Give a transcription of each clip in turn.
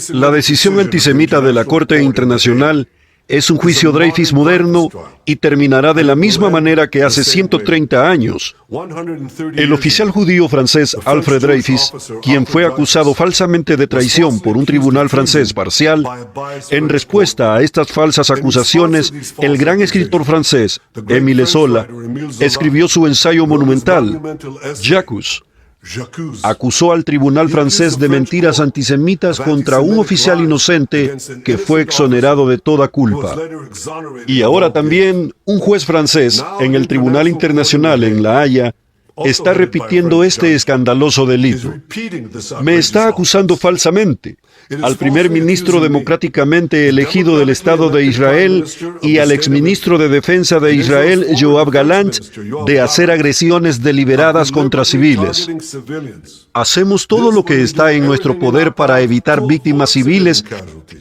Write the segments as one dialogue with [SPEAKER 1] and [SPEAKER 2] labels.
[SPEAKER 1] La decisión antisemita de la Corte Internacional es un juicio Dreyfus moderno y terminará de la misma manera que hace 130 años. El oficial judío francés Alfred Dreyfus, quien fue acusado falsamente de traición por un tribunal francés parcial, en respuesta a estas falsas acusaciones, el gran escritor francés Émile Zola escribió su ensayo monumental, J'accuse. Acusó al tribunal francés de mentiras antisemitas contra un oficial inocente que fue exonerado de toda culpa. Y ahora también un juez francés en el Tribunal Internacional en La Haya está repitiendo este escandaloso delito. Me está acusando falsamente al primer ministro democráticamente elegido del Estado de Israel y al exministro de Defensa de Israel, Yoav Gallant, de hacer agresiones deliberadas contra civiles. Hacemos todo lo que está en nuestro poder para evitar víctimas civiles,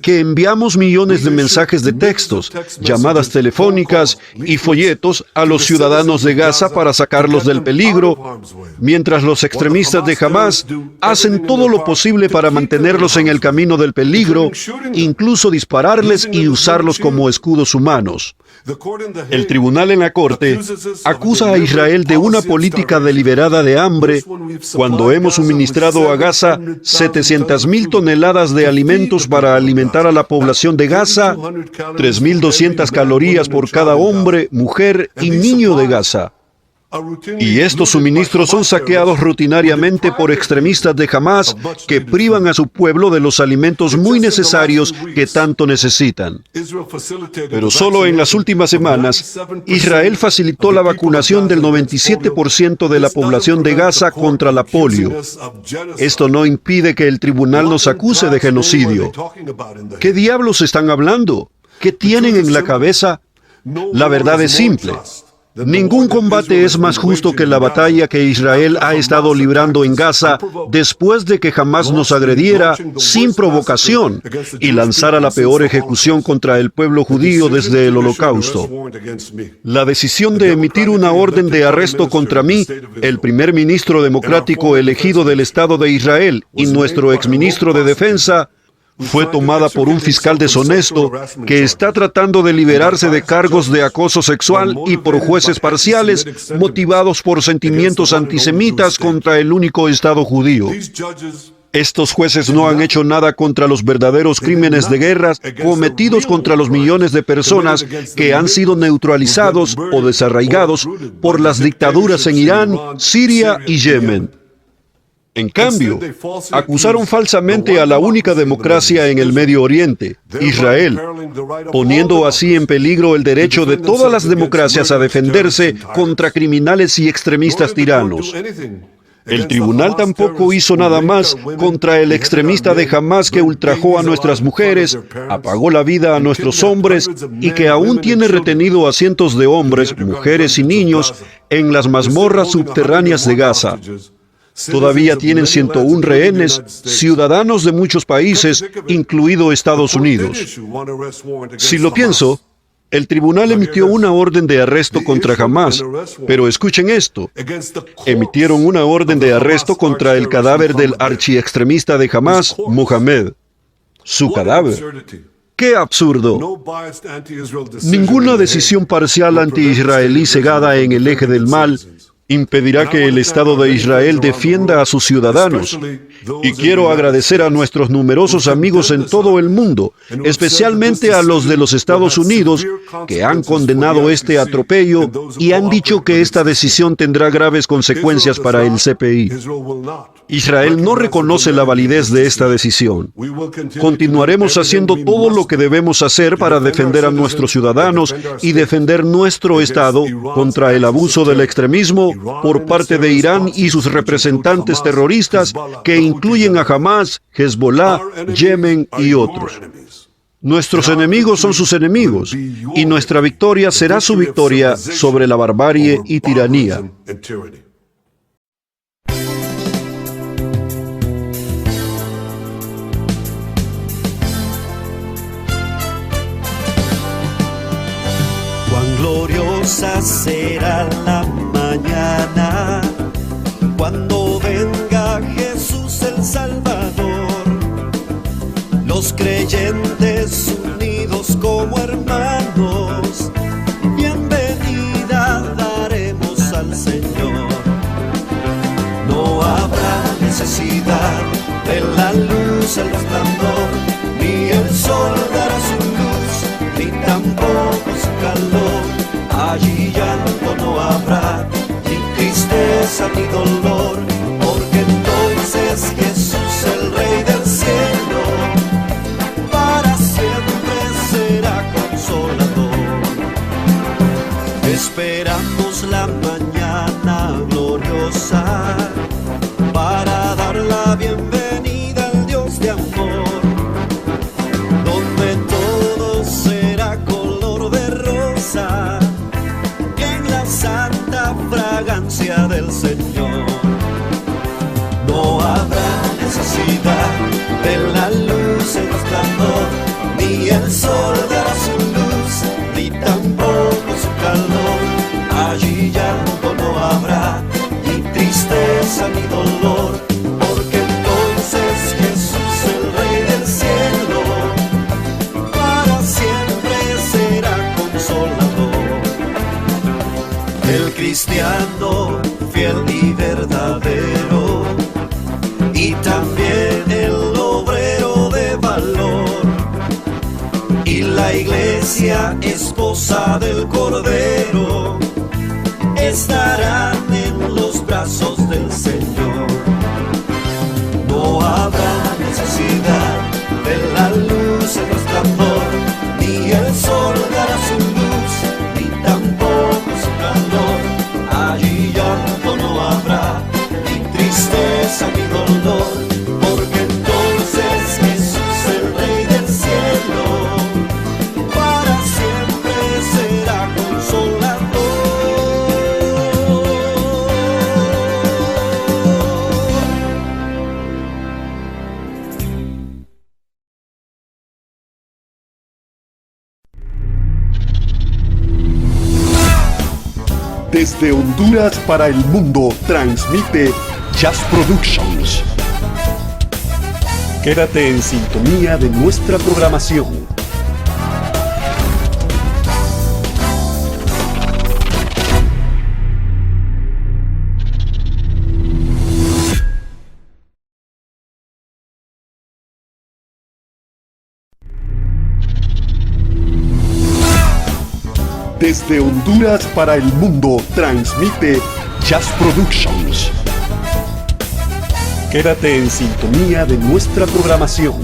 [SPEAKER 1] que enviamos millones de mensajes de textos, llamadas telefónicas y folletos a los ciudadanos de Gaza para sacarlos del peligro, mientras los extremistas de Hamás hacen todo lo posible para mantenerlos en el camino del peligro, incluso dispararles y usarlos como escudos humanos. El tribunal en la Corte acusa a Israel de una política deliberada de hambre cuando hemos suministrado a Gaza 700,000 toneladas de alimentos para alimentar a la población de Gaza, 3,200 calorías por cada hombre, mujer y niño de Gaza. Y estos suministros son saqueados rutinariamente por extremistas de Hamás que privan a su pueblo de los alimentos muy necesarios que tanto necesitan. Pero solo en las últimas semanas, Israel facilitó la vacunación del 97% de la población de Gaza contra la polio. Esto no impide que el tribunal nos acuse de genocidio. ¿Qué diablos están hablando? ¿Qué tienen en la cabeza? La verdad es simple. Ningún combate es más justo que la batalla que Israel ha estado librando en Gaza después de que Hamás nos agrediera sin provocación y lanzara la peor ejecución contra el pueblo judío desde el Holocausto. La decisión de emitir una orden de arresto contra mí, el primer ministro democrático elegido del Estado de Israel y nuestro exministro de Defensa, fue tomada por un fiscal deshonesto que está tratando de liberarse de cargos de acoso sexual y por jueces parciales motivados por sentimientos antisemitas contra el único Estado judío. Estos jueces no han hecho nada contra los verdaderos crímenes de guerra cometidos contra los millones de personas que han sido neutralizados o desarraigados por las dictaduras en Irán, Siria y Yemen. En cambio, acusaron falsamente a la única democracia en el Medio Oriente, Israel, poniendo así en peligro el derecho de todas las democracias a defenderse contra criminales y extremistas tiranos. El tribunal tampoco hizo nada más contra el extremista de Hamás que ultrajó a nuestras mujeres, apagó la vida a nuestros hombres y que aún tiene retenido a cientos de hombres, mujeres y niños en las mazmorras subterráneas de Gaza. Todavía tienen 101 rehenes, ciudadanos de muchos países, incluido Estados Unidos. Si lo pienso, el tribunal emitió una orden de arresto contra Hamás, pero escuchen esto. Emitieron una orden de arresto contra el cadáver del archiextremista de Hamás, Mohamed. Su cadáver. ¡Qué absurdo! Ninguna decisión parcial anti-israelí cegada en el eje del mal impedirá que el Estado de Israel defienda a sus ciudadanos. Y quiero agradecer a nuestros numerosos amigos en todo el mundo, especialmente a los de los Estados Unidos, que han condenado este atropello y han dicho que esta decisión tendrá graves consecuencias para el CPI. Israel no reconoce la validez de esta decisión. Continuaremos haciendo todo lo que debemos hacer para defender a nuestros ciudadanos y defender nuestro Estado contra el abuso del extremismo por parte de Irán y sus representantes terroristas que incluyen a Hamás, Hezbollah, Yemen y otros. Nuestros enemigos son sus enemigos y nuestra victoria será su victoria sobre la barbarie y tiranía.
[SPEAKER 2] Cuán gloriosa será la mañana cuando venga Jesús el Salvador. los creyentes unidos como hermanos, bienvenida daremos al Señor. No habrá necesidad de la luz, el resplandor, ni el sol dará su luz, ni tampoco su calor. Allí llanto no habrá, ni tristeza ni dolor, porque entonces Jesús, el Rey del cielo, para siempre será consolador. Esperamos la mañana gloriosa para dar la bienvenida al Dios de amor, donde todo será color de rosa en la santa fragancia del Señor. No habrá necesidad de la luz, el resplandor, ni el sol dará su luz, ni tampoco su calor. Allí llanto no habrá, ni tristeza ni dolor, porque entonces Jesús, el Rey del cielo, para siempre será consolador. El cristiano fiel y verdadero, y también el obrero de valor, y la iglesia esposa del Cordero, estarán en los brazos del Señor. No habrá necesidad de la luz, el resplandor, ni el sol dará su luz, ni tampoco su calor. Allí llanto no habrá, ni tristeza ni dolor, porque entonces Jesús, el Rey del cielo, para siempre será consolador.
[SPEAKER 3] Desde Honduras para el mundo transmite Jazz Productions. Quédate en sintonía de nuestra programación. Desde Honduras para el mundo transmite Jazz Productions. Quédate en sintonía de nuestra programación.